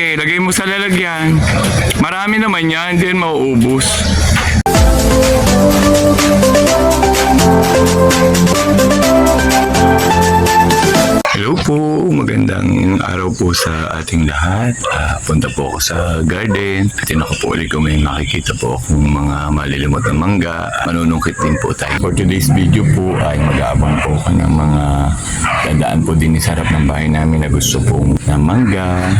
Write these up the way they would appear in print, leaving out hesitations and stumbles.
Okay, lagay mo sa lalagyan. Marami naman yan, hindi yan mauubos. Hello po, magandang araw po sa ating lahat. Punta po ako sa garden. Tinako po ulit kung may makikita po akong mga malilimot na mangga. Manunungkit din po tayo. For today's video po ay mag-aabang po ako ng mga dadaan po din sa harap ng bahay namin na gusto pong na mangga.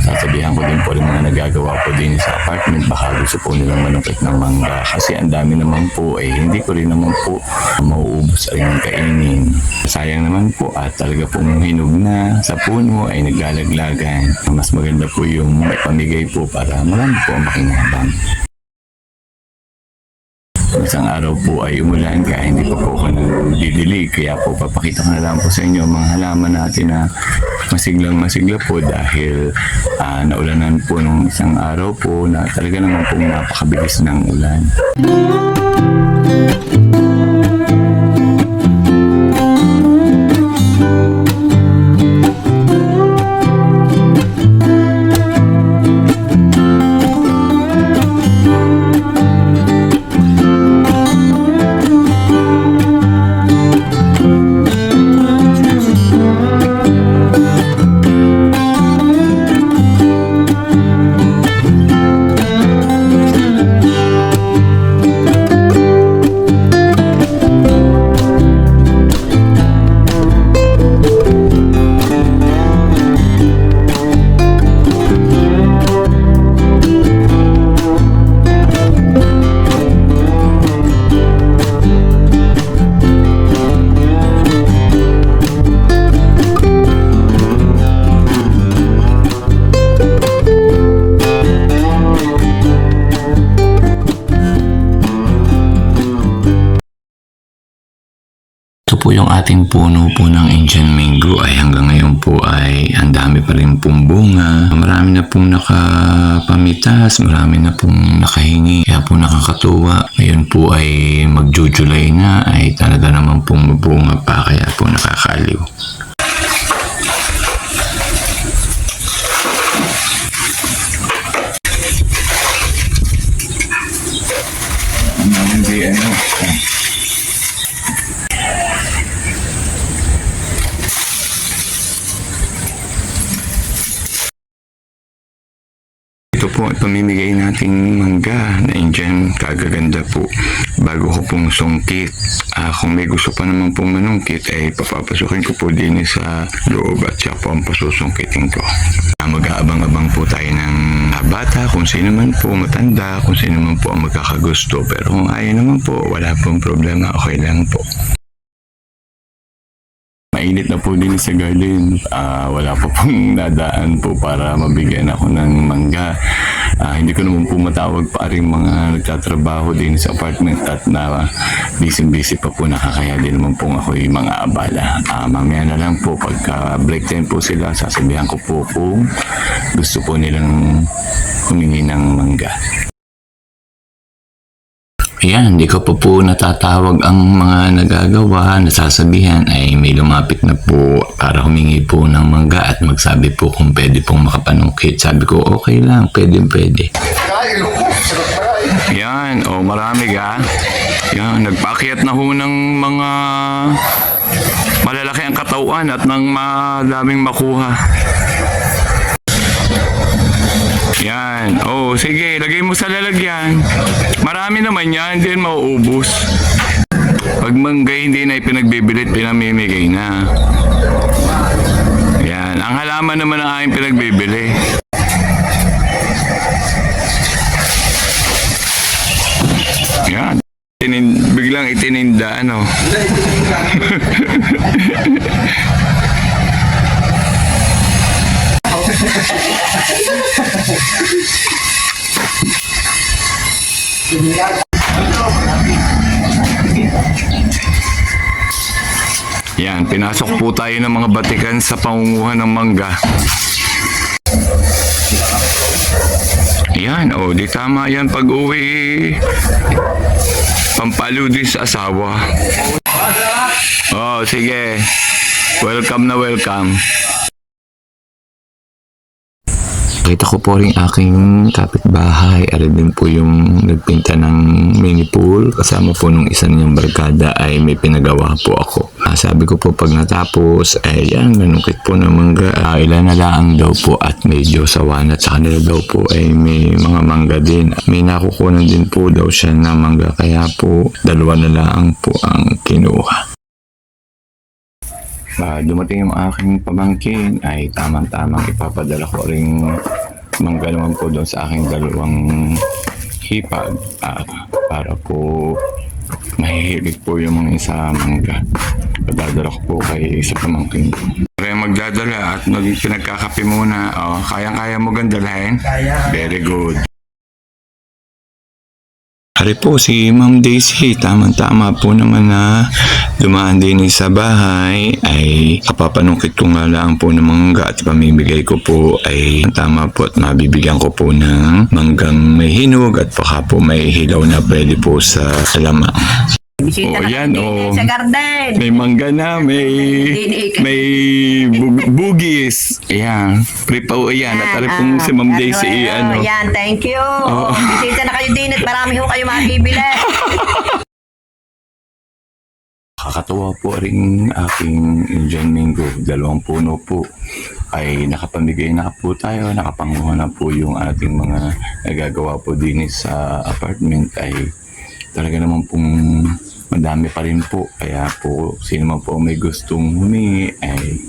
Sasabihan ko din po rin mga nagagawa po din sa apartment. Baka gusto po nilang manungkit ng mangga. Kasi ang dami naman po hindi ko rin naman po mauubos ay kainin. Sayang naman po at talaga po hinog na sa puno ay naglalaglagan. Mas maganda po yung may pamigay po para marami po ang makinabang. Isang araw po ay umulan kaya hindi pa po ako nagdidilig. Kaya po papakita ko na lang po sa inyo mga halaman natin na masiglang-masigla po dahil naulanan po nung isang araw po na talaga naman po napakabilis ng ulan. Po yung ating puno po ng Indian mango ay hanggang ngayon po ay ang dami pa rin pong bunga. Marami na pong nakapamitas, marami na pong nakahingi. Kaya po nakakatuwa. Ngayon po ay mag-July na ay talaga naman pong bunga pa kaya po nakakaliw. Hindi ito po ay pamimigay nating mangga na Indian, kagaganda po bago ko pong sungkit. Kung may gusto pa naman pong manungkit ay papapasukin ko po din sa loob at siya po ang pasusungkitin ko. Mag-aabang-abang po tayo ng bata, kung sino man po matanda, kung sino man po ang magkakagusto, pero kung ayaw naman po wala pong problema, okay lang po. Mainit na po din sa garden. Wala po pong nadaan po para mabigyan ako ng mangga. Hindi ko naman po matawag pa rin mga nagtatrabaho din sa apartment at na busy pa po nakakaya din naman po ako yung mga abala. Mamaya na lang po pagka break time po sila, sasabihan ko po kung gusto po nilang humingi ng mangga. Ayan, hindi ko po natatawag ang mga nagagawa, nasasabihan ay may lumapit na po para humingi po ng mangga at magsabi po kung pwede pong makapanungkit. Sabi ko, okay lang, pwede. Ayan, marami ka. Ayan, nagpaakyat na ho ng mga malalaki ang katawan at ng madaming makuha. Yan. Sige, lagay mo sa lalagyan. Marami naman yan, hindi yan mauubos. Pag mangga hindi na ipinagbibilit, pinamimigay na. Yan. Ang halaman naman ang aking pinagbibili. Yan. Biglang itininda, ano. Yan, pinasok po tayo ng mga batikan sa pangunguhan ng mangga. Yan, di tama yan pag-uwi. Pampalo din sa asawa. Sige. Welcome na welcome. Kita ko po rin aking kapitbahay. Alam din po yung nagpinta ng mini pool. Kasama po nung isa niyang barkada ay may pinagawa po ako. Sabi ko po pag natapos, ay yan, manukit po ng mangga. Ilan na lang daw po at medyo sawa na sa kanila daw po ay may mga mangga din. May nakukunan din po daw siya ng mangga. Kaya po, dalawa na lang po ang kinuha. Dumating yung aking pamangkin ay tamang-tamang ipapadala ko ring mangga naman po doon sa aking dalawang hipag para po mahihilig po yung mga isa mangga. Padadala ko po kay sa pamangkin ko. Kaya magdadala at pinagkakape muna. Kayang-kaya mo gandalahin? Kaya. Very good. Hari po si Ma'am Daisy, tamang-tama po naman na dumaan din sa bahay ay kapapanungkit ko nga lang po ng mangga at pamimigay ko po ay tama po at mabibigyan ko po ng manggang may hinog at baka po may hilaw na pwede po sa lamang. Bisita na yan, kami sa garden. May mangga na, may bugis. Ayan, pripaw yan. At pong si Ma'am Daisy, Yan, thank you. Bisita na kayo din at marami ho kayo makibili. Kakatawa po rin aking Indian mango. 2 puno po ay nakapamigay na po tayo. Nakapanguha na po yung ating mga nagagawa po din sa apartment ay talaga naman pong madami pa rin po. Kaya po, sino man po may gustong humingi ay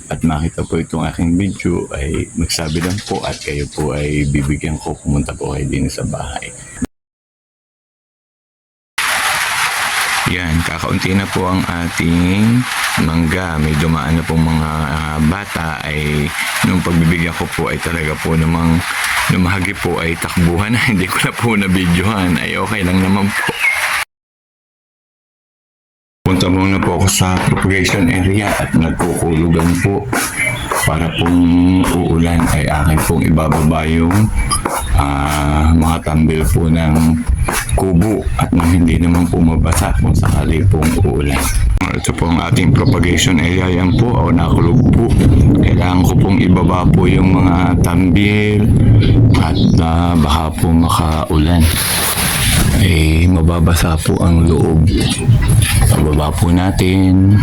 at makita po itong aking video ay magsabi lang po at kayo po ay bibigyan ko, pumunta po kayo din sa bahay. Yan, kakaunti na po ang ating mangga. May dumaan na pong mga bata ay nung pagbibigyan ko po ay talaga po namang lumahagi po ay takbuhan na. Hindi ko na po na-videohan. Ay okay lang naman po. Punta muna po ako sa propagation area at nagkukulugan po para pong uulan ay akin pong ibababa yung mga tambil po ng kubo at nang hindi naman po mabasa kung sakali pong uulan. Ito po ang ating propagation area. Yan po, nakulog po. Kailangan ko pong ibaba po yung mga tambil at baka po makaulan. Ay mababasa po ang loob. Pababa po natin.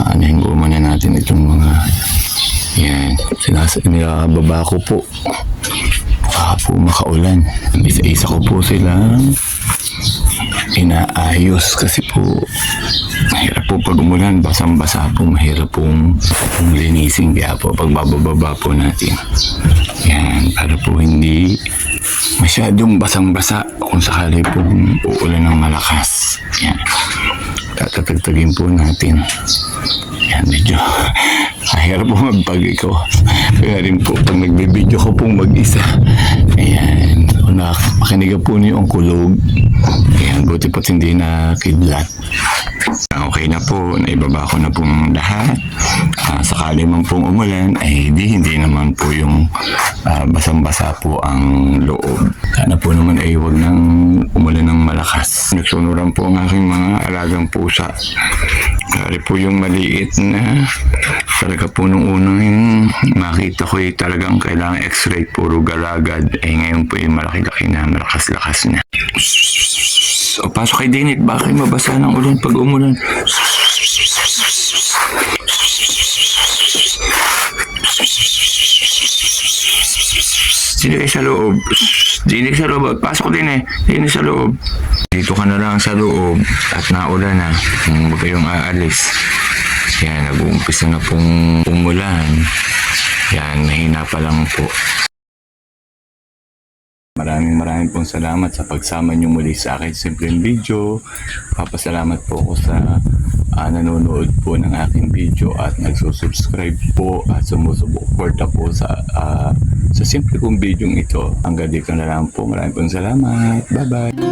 Anahin ko muna natin itong mga yan. Nilababa ko po. Baka po makaulan. Isa-isa ko po silang inaayos kasi po mahirap po pag umulan, basang-basa po, mahirap pong linisin. Kaya po pagbababa po natin yan, para po hindi masyadong basang-basa kung sakali po uulan ng malakas. Yan, tatatagtagin po natin. Yan, medyo mahirap po magpag ko. Kaya rin po pag nagbibideo ko pong mag-isa. Ayan, makinig po niyo ang kulog. Ayan, buti po't hindi na kidlat. Okay na po, naibaba ko na pong lahat. Sakali man pong umulan, ay hindi naman po yung basang-basa po ang loob. Sana po naman ay huwag nang umulan ng malakas. Nagsunuran po ang aking mga alagang pusa. Kaya po yung maliit na talaga po nung unang yung makita ko talagang kailangan x-ray, puro galagad. Ngayon po yung malaki-laki na, malakas-lakas na. O, pasok kay Dinit, baka kayo mabasa ng ulan pag umulan. Dinit sa loob. Dinit sa loob. Pasok din Dinit sa loob. Dito ka na lang sa loob at naulan na. Huwag kayong aalis. Yan, nag-uumpisa na pong umulan. Yan, mahina pa lang po. Maraming pong salamat sa pagsama niyo muli sa akin simpleng video. Papasalamat po ako sa nanonood po ng aking video at nagsusubscribe po at sumusuporta po sa simple kong video ito. Hanggang dito na lang po. Maraming pong salamat. Bye-bye.